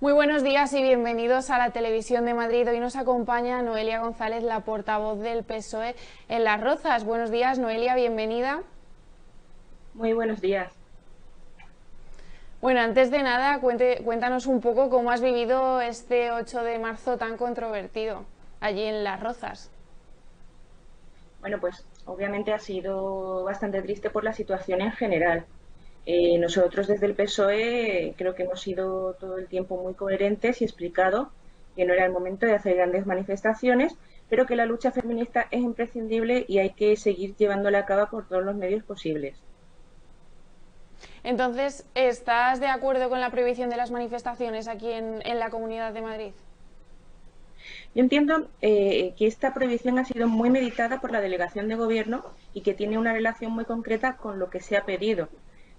Muy buenos días y bienvenidos a la Televisión de Madrid. Hoy nos acompaña Noelia González, la portavoz del PSOE en Las Rozas. Buenos días, Noelia, bienvenida. Muy buenos días. Bueno, antes de nada, cuéntanos un poco cómo has vivido este 8 de marzo tan controvertido allí en Las Rozas. Bueno, pues obviamente ha sido bastante triste por la situación en general. Nosotros desde el PSOE creo que hemos sido todo el tiempo muy coherentes y explicado que no era el momento de hacer grandes manifestaciones, pero que la lucha feminista es imprescindible y hay que seguir llevándola a cabo por todos los medios posibles. Entonces, ¿estás de acuerdo con la prohibición de las manifestaciones aquí en la Comunidad de Madrid? Yo entiendo que esta prohibición ha sido muy meditada por la delegación de gobierno y que tiene una relación muy concreta con lo que se ha pedido.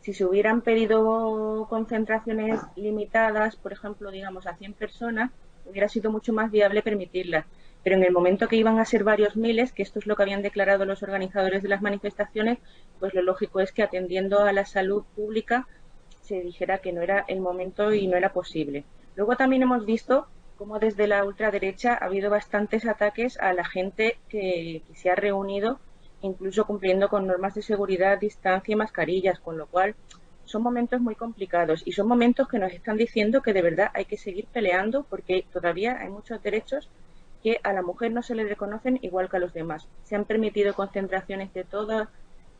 Si se hubieran pedido concentraciones limitadas, por ejemplo, digamos a 100 personas, hubiera sido mucho más viable permitirlas. Pero en el momento que iban a ser varios miles, que esto es lo que habían declarado los organizadores de las manifestaciones, pues lo lógico es que atendiendo a la salud pública se dijera que no era el momento y no era posible. Luego también hemos visto cómo desde la ultraderecha ha habido bastantes ataques a la gente que se ha reunido, incluso cumpliendo con normas de seguridad, distancia y mascarillas, con lo cual son momentos muy complicados y son momentos que nos están diciendo que de verdad hay que seguir peleando porque todavía hay muchos derechos que a la mujer no se le reconocen igual que a los demás. Se han permitido concentraciones de todo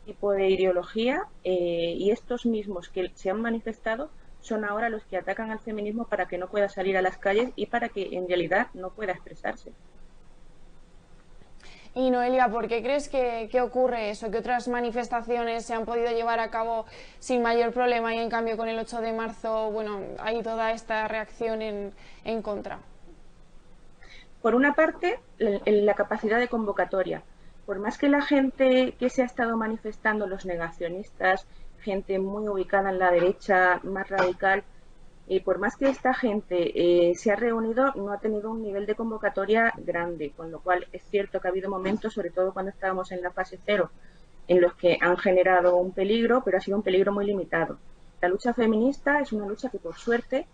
tipo de ideología y estos mismos que se han manifestado son ahora los que atacan al feminismo para que no pueda salir a las calles y para que en realidad no pueda expresarse. Y Noelia, ¿por qué crees que ocurre eso? Que otras manifestaciones se han podido llevar a cabo sin mayor problema y en cambio con el 8 de marzo, bueno, hay toda esta reacción en contra. Por una parte, la capacidad de convocatoria. Por más que la gente que se ha estado manifestando, los negacionistas, gente muy ubicada en la derecha, más radical, y por más que esta gente se ha reunido, no ha tenido un nivel de convocatoria grande, con lo cual es cierto que ha habido momentos, sobre todo cuando estábamos en la fase cero, en los que han generado un peligro, pero ha sido un peligro muy limitado. La lucha feminista es una lucha que, por suerte,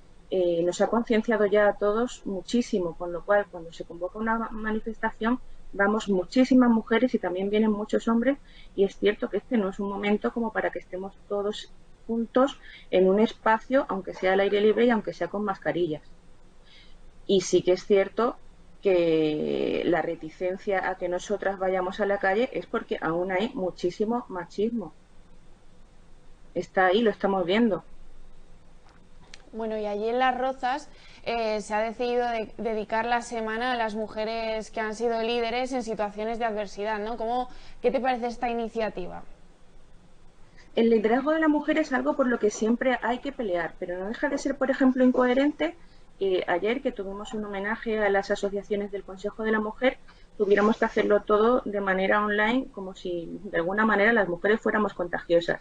nos ha concienciado ya a todos muchísimo, con lo cual, cuando se convoca una manifestación, vamos muchísimas mujeres y también vienen muchos hombres, y es cierto que este no es un momento como para que estemos todos juntos en un espacio, aunque sea al aire libre y aunque sea con mascarillas. Y sí que es cierto que la reticencia a que nosotras vayamos a la calle es porque aún hay muchísimo machismo. Está ahí, lo estamos viendo. Bueno, y allí en Las Rozas se ha decidido dedicar la semana a las mujeres que han sido líderes en situaciones de adversidad, ¿no? ¿Qué te parece esta iniciativa? El liderazgo de la mujer es algo por lo que siempre hay que pelear, pero no deja de ser, por ejemplo, incoherente que ayer que tuvimos un homenaje a las asociaciones del Consejo de la Mujer, tuviéramos que hacerlo todo de manera online, como si de alguna manera las mujeres fuéramos contagiosas.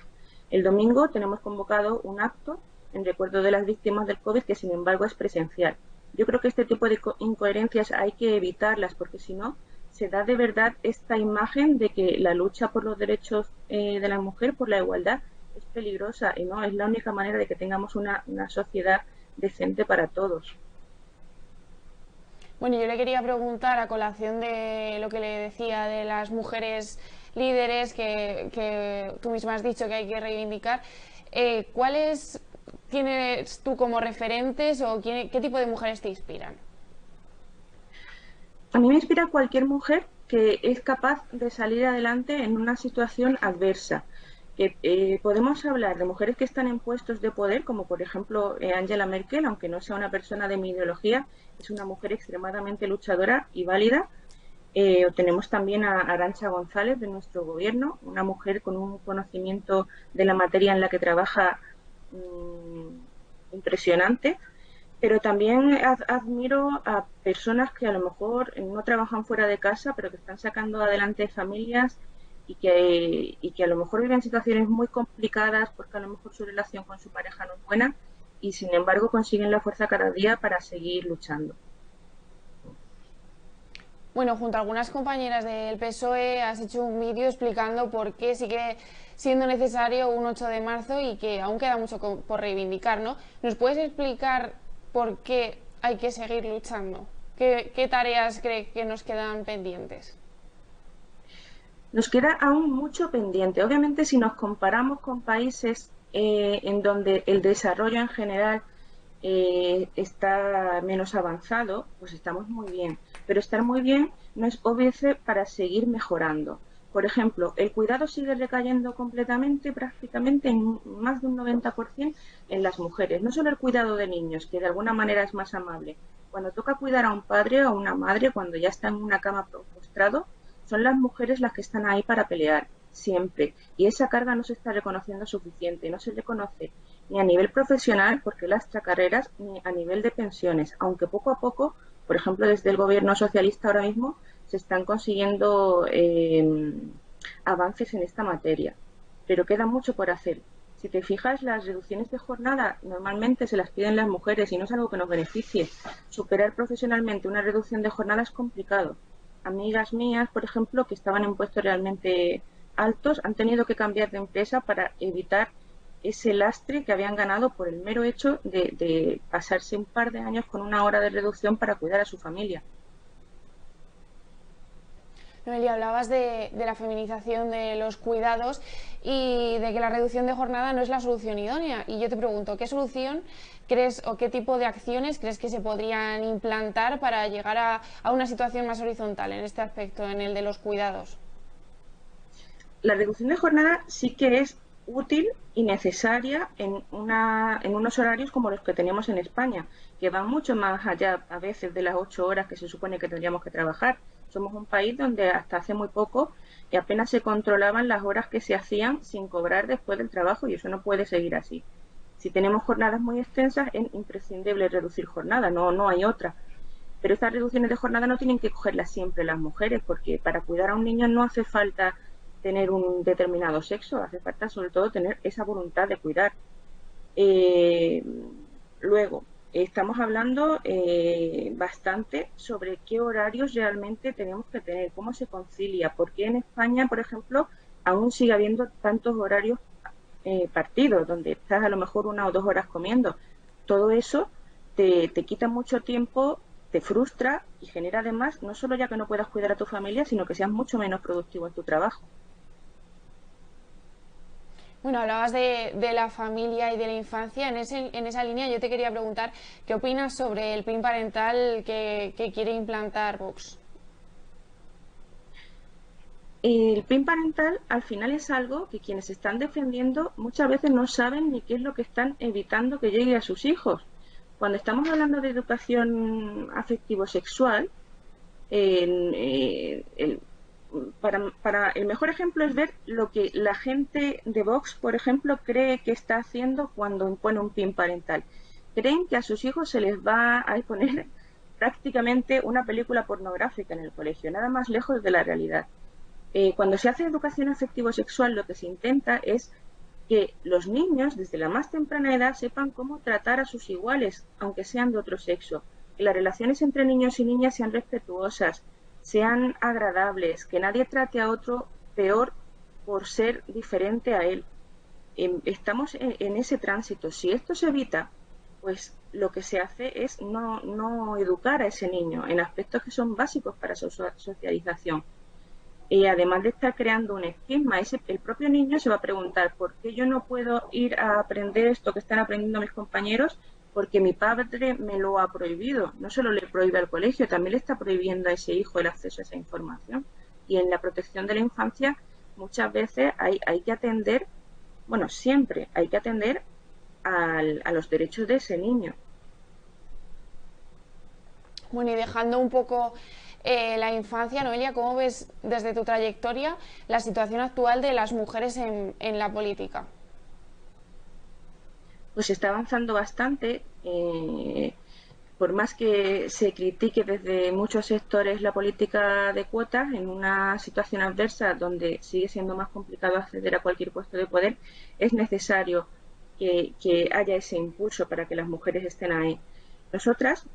El domingo tenemos convocado un acto en recuerdo de las víctimas del COVID que, sin embargo, es presencial. Yo creo que este tipo de incoherencias hay que evitarlas porque si no se da de verdad esta imagen de que la lucha por los derechos de la mujer, por la igualdad, es peligrosa y no es la única manera de que tengamos una sociedad decente para todos. Bueno, yo le quería preguntar a colación de lo que le decía de las mujeres líderes que tú misma has dicho que hay que reivindicar, ¿cuáles tienes tú como referentes o qué tipo de mujeres te inspiran? A mí me inspira cualquier mujer que es capaz de salir adelante en una situación adversa. Que podemos hablar de mujeres que están en puestos de poder, como por ejemplo Angela Merkel, aunque no sea una persona de mi ideología, es una mujer extremadamente luchadora y válida. Tenemos también a Arantxa González de nuestro gobierno, una mujer con un conocimiento de la materia en la que trabaja impresionante, pero también admiro a personas que a lo mejor no trabajan fuera de casa, pero que están sacando adelante familias y que a lo mejor viven situaciones muy complicadas porque a lo mejor su relación con su pareja no es buena y sin embargo consiguen la fuerza cada día para seguir luchando. Bueno, junto a algunas compañeras del PSOE has hecho un vídeo explicando por qué sigue siendo necesario un 8 de marzo y que aún queda mucho por reivindicar, ¿no? ¿Nos puedes explicar por qué hay que seguir luchando. ¿Qué tareas cree que nos quedan pendientes? Nos queda aún mucho pendiente. Obviamente, si nos comparamos con países en donde el desarrollo en general está menos avanzado, pues estamos muy bien. Pero estar muy bien no es obvio para seguir mejorando. Por ejemplo, el cuidado sigue recayendo completamente, prácticamente en más de un 90% en las mujeres. No solo el cuidado de niños, que de alguna manera es más amable. Cuando toca cuidar a un padre o a una madre, cuando ya está en una cama postrado, son las mujeres las que están ahí para pelear, siempre. Y esa carga no se está reconociendo suficiente, no se reconoce ni a nivel profesional, porque las carreras, ni a nivel de pensiones, aunque poco a poco, por ejemplo, desde el gobierno socialista ahora mismo, se están consiguiendo avances en esta materia. Pero queda mucho por hacer. Si te fijas, las reducciones de jornada normalmente se las piden las mujeres y no es algo que nos beneficie. Superar profesionalmente una reducción de jornada es complicado. Amigas mías, por ejemplo, que estaban en puestos realmente altos, han tenido que cambiar de empresa para evitar ese lastre que habían ganado por el mero hecho de pasarse un par de años con una hora de reducción para cuidar a su familia. Noelia, hablabas de la feminización de los cuidados y de que la reducción de jornada no es la solución idónea. Y yo te pregunto, ¿qué solución crees o qué tipo de acciones crees que se podrían implantar para llegar a una situación más horizontal en este aspecto, en el de los cuidados? La reducción de jornada sí que es útil y necesaria en unos horarios como los que tenemos en España, que van mucho más allá a veces de las 8 horas que se supone que tendríamos que trabajar. Somos un país donde hasta hace muy poco apenas se controlaban las horas que se hacían sin cobrar después del trabajo y eso no puede seguir así. Si tenemos jornadas muy extensas es imprescindible reducir jornada, no hay otra. Pero estas reducciones de jornada no tienen que cogerlas siempre las mujeres, porque para cuidar a un niño no hace falta tener un determinado sexo, hace falta sobre todo tener esa voluntad de cuidar. Eh, Luego, estamos hablando bastante sobre qué horarios realmente tenemos que tener, cómo se concilia, porque en España, por ejemplo, aún sigue habiendo tantos horarios partidos, donde estás a lo mejor 1 o 2 horas comiendo. Todo eso te quita mucho tiempo, te frustra y genera además, no solo ya que no puedas cuidar a tu familia, sino que seas mucho menos productivo en tu trabajo. Bueno, hablabas de la familia y de la infancia. En esa línea yo te quería preguntar, ¿qué opinas sobre el PIN parental que quiere implantar Vox? El PIN parental al final es algo que quienes están defendiendo muchas veces no saben ni qué es lo que están evitando que llegue a sus hijos. Cuando estamos hablando de educación afectivo-sexual, para el mejor ejemplo es ver lo que la gente de Vox, por ejemplo, cree que está haciendo cuando impone un PIN parental. Creen que a sus hijos se les va a exponer prácticamente una película pornográfica en el colegio, nada más lejos de la realidad. Cuando se hace educación afectivo-sexual, lo que se intenta es que los niños, desde la más temprana edad, sepan cómo tratar a sus iguales, aunque sean de otro sexo. Que las relaciones entre niños y niñas sean respetuosas, sean agradables, que nadie trate a otro peor por ser diferente a él. Estamos en ese tránsito. Si esto se evita, pues lo que se hace es no educar a ese niño en aspectos que son básicos para su socialización. Y además de estar creando un estigma, el propio niño se va a preguntar ¿por qué yo no puedo ir a aprender esto que están aprendiendo mis compañeros? Porque mi padre me lo ha prohibido. No solo le prohíbe al colegio, también le está prohibiendo a ese hijo el acceso a esa información. Y en la protección de la infancia muchas veces hay que atender, bueno, siempre hay que atender a los derechos de ese niño. Bueno, y dejando un poco la infancia, Noelia, ¿cómo ves desde tu trayectoria la situación actual de las mujeres en la política? Pues está avanzando bastante. Por más que se critique desde muchos sectores la política de cuotas, en una situación adversa donde sigue siendo más complicado acceder a cualquier puesto de poder, es necesario que haya ese impulso para que las mujeres estén ahí. Nosotras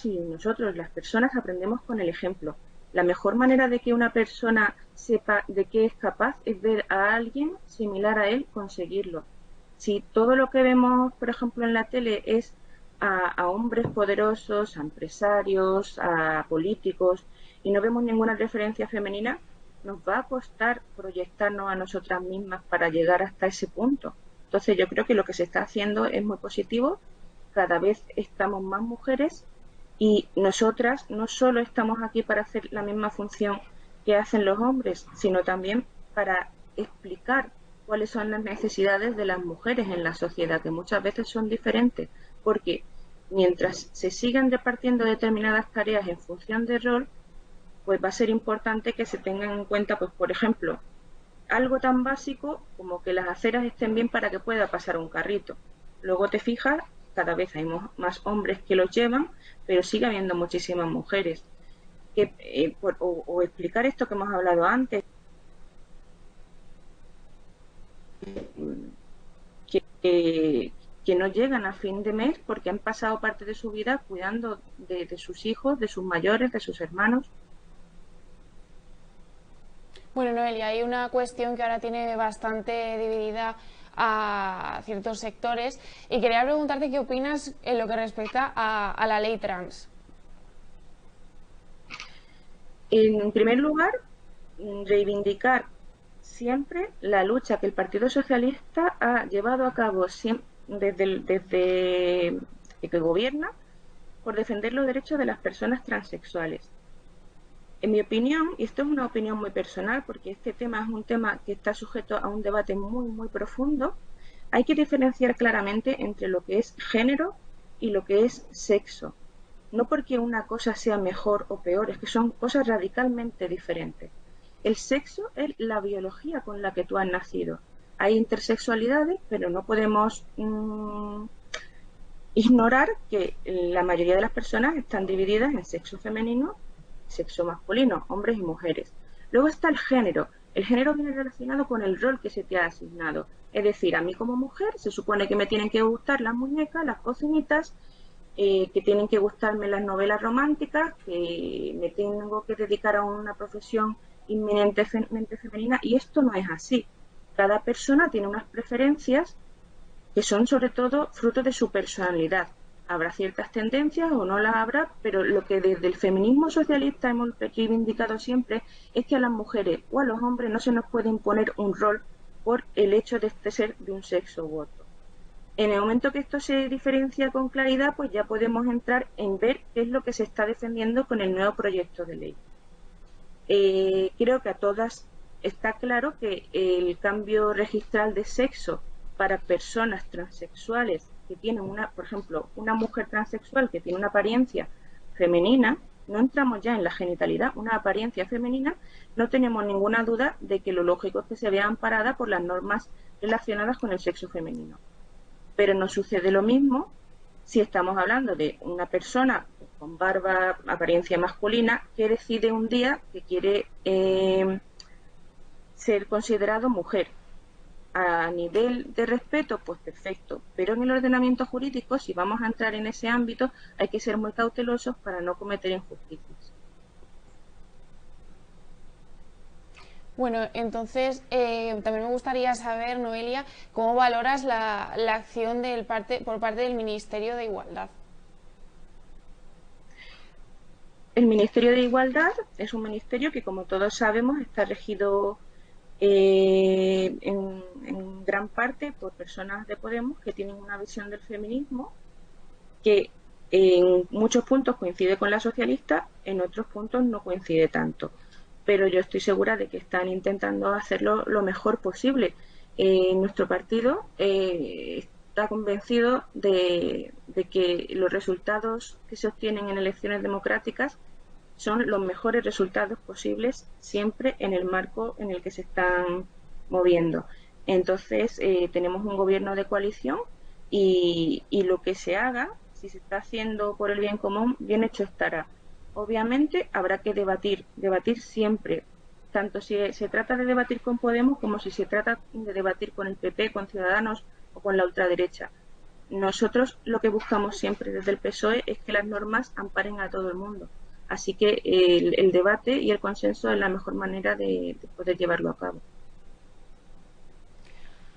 y nosotros, las personas, aprendemos con el ejemplo. La mejor manera de que una persona sepa de qué es capaz es ver a alguien similar a él conseguirlo. Si todo lo que vemos, por ejemplo, en la tele es a hombres poderosos, a empresarios, a políticos, y no vemos ninguna referencia femenina, nos va a costar proyectarnos a nosotras mismas para llegar hasta ese punto. Entonces yo creo que lo que se está haciendo es muy positivo, cada vez estamos más mujeres y nosotras no solo estamos aquí para hacer la misma función que hacen los hombres, sino también para explicar cuáles son las necesidades de las mujeres en la sociedad, que muchas veces son diferentes, porque mientras se sigan repartiendo determinadas tareas en función de rol, pues va a ser importante que se tengan en cuenta, pues por ejemplo, algo tan básico como que las aceras estén bien para que pueda pasar un carrito. Luego te fijas, cada vez hay más hombres que los llevan, pero sigue habiendo muchísimas mujeres. Que, o explicar esto que hemos hablado antes, que no llegan a fin de mes porque han pasado parte de su vida cuidando de sus hijos, de sus mayores, de sus hermanos. Bueno, Noelia, hay una cuestión que ahora tiene bastante dividida a ciertos sectores y quería preguntarte qué opinas en lo que respecta a la ley trans. En primer lugar, reivindicar siempre la lucha que el Partido Socialista ha llevado a cabo desde que gobierna por defender los derechos de las personas transexuales. En mi opinión, y esto es una opinión muy personal porque este tema es un tema que está sujeto a un debate muy profundo, hay que diferenciar claramente entre lo que es género y lo que es sexo. No porque una cosa sea mejor o peor, es que son cosas radicalmente diferentes. El sexo es la biología con la que tú has nacido. Hay intersexualidades, pero no podemos ignorar que la mayoría de las personas están divididas en sexo femenino, sexo masculino, hombres y mujeres. Luego está el género. El género viene relacionado con el rol que se te ha asignado. Es decir, a mí como mujer se supone que me tienen que gustar las muñecas, las cocinitas, que tienen que gustarme las novelas románticas, que me tengo que dedicar a una profesión inminentemente femenina, y esto no es así. Cada persona tiene unas preferencias que son sobre todo fruto de su personalidad. Habrá ciertas tendencias o no las habrá, pero lo que desde el feminismo socialista hemos reivindicado siempre es que a las mujeres o a los hombres no se nos puede imponer un rol por el hecho de ser de un sexo u otro. En el momento que esto se diferencia con claridad, pues ya podemos entrar en ver qué es lo que se está defendiendo con el nuevo proyecto de ley. Creo que a todas está claro que el cambio registral de sexo para personas transexuales que tienen por ejemplo, una mujer transexual que tiene una apariencia femenina, no entramos ya en la genitalidad, una apariencia femenina, no tenemos ninguna duda de que lo lógico es que se vea amparada por las normas relacionadas con el sexo femenino. Pero no sucede lo mismo si estamos hablando de una persona con barba, apariencia masculina, que decide un día que quiere ser considerado mujer. A nivel de respeto, pues perfecto, pero en el ordenamiento jurídico, si vamos a entrar en ese ámbito, hay que ser muy cautelosos para no cometer injusticias. Bueno, entonces también me gustaría saber, Noelia, cómo valoras la acción por parte del Ministerio de Igualdad. El Ministerio de Igualdad es un ministerio que, como todos sabemos, está regido en gran parte por personas de Podemos que tienen una visión del feminismo que en muchos puntos coincide con la socialista, en otros puntos no coincide tanto. Pero yo estoy segura de que están intentando hacerlo lo mejor posible. Nuestro partido está convencido de que los resultados que se obtienen en elecciones democráticas son los mejores resultados posibles siempre en el marco en el que se están moviendo. Entonces, tenemos un gobierno de coalición y lo que se haga, si se está haciendo por el bien común, bien hecho estará. Obviamente habrá que debatir siempre, tanto si se trata de debatir con Podemos como si se trata de debatir con el PP, con Ciudadanos o con la ultraderecha. Nosotros lo que buscamos siempre desde el PSOE es que las normas amparen a todo el mundo. Así que el debate y el consenso es la mejor manera de poder llevarlo a cabo.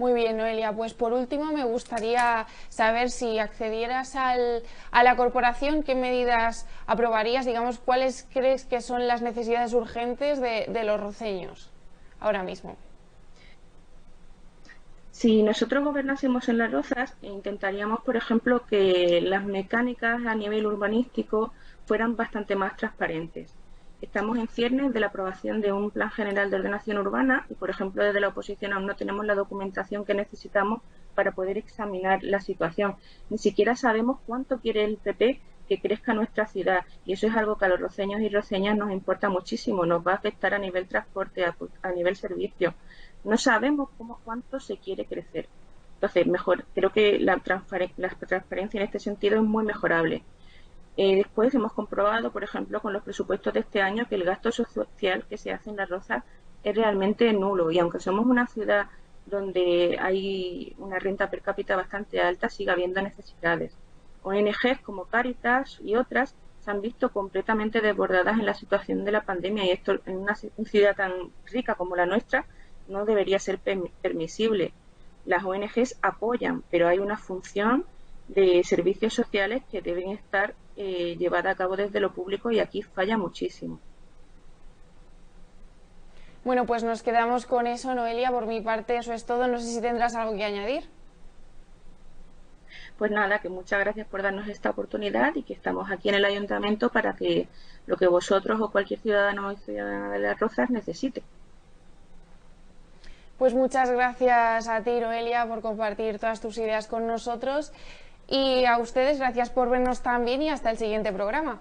Muy bien, Noelia. Pues por último me gustaría saber si accedieras a la corporación, ¿qué medidas aprobarías? Digamos, ¿cuáles crees que son las necesidades urgentes de los roceños ahora mismo? Si nosotros gobernásemos en Las Rozas, intentaríamos, por ejemplo, que las mecánicas a nivel urbanístico fueran bastante más transparentes. Estamos en ciernes de la aprobación de un plan general de ordenación urbana y, por ejemplo, desde la oposición aún no tenemos la documentación que necesitamos para poder examinar la situación. Ni siquiera sabemos cuánto quiere el PP que crezca nuestra ciudad y eso es algo que a los roceños y roceñas nos importa muchísimo, nos va a afectar a nivel transporte, a nivel servicio. No sabemos cuánto se quiere crecer. Entonces, mejor, creo que la transparencia en este sentido es muy mejorable. Después hemos comprobado, por ejemplo, con los presupuestos de este año, que el gasto social que se hace en Las Rozas es realmente nulo. Y aunque somos una ciudad donde hay una renta per cápita bastante alta, sigue habiendo necesidades. ONGs como Cáritas y otras se han visto completamente desbordadas en la situación de la pandemia y esto en una ciudad tan rica como la nuestra no debería ser permisible. Las ONGs apoyan, pero hay una función de servicios sociales que deben estar llevada a cabo desde lo público y aquí falla muchísimo. Bueno, pues nos quedamos con eso, Noelia. Por mi parte, eso es todo. No sé si tendrás algo que añadir. Pues nada, que muchas gracias por darnos esta oportunidad y que estamos aquí en el ayuntamiento para que lo que vosotros o cualquier ciudadano o ciudadana de Las Rozas necesite. Pues muchas gracias a ti, Noelia, por compartir todas tus ideas con nosotros y a ustedes gracias por vernos también y hasta el siguiente programa.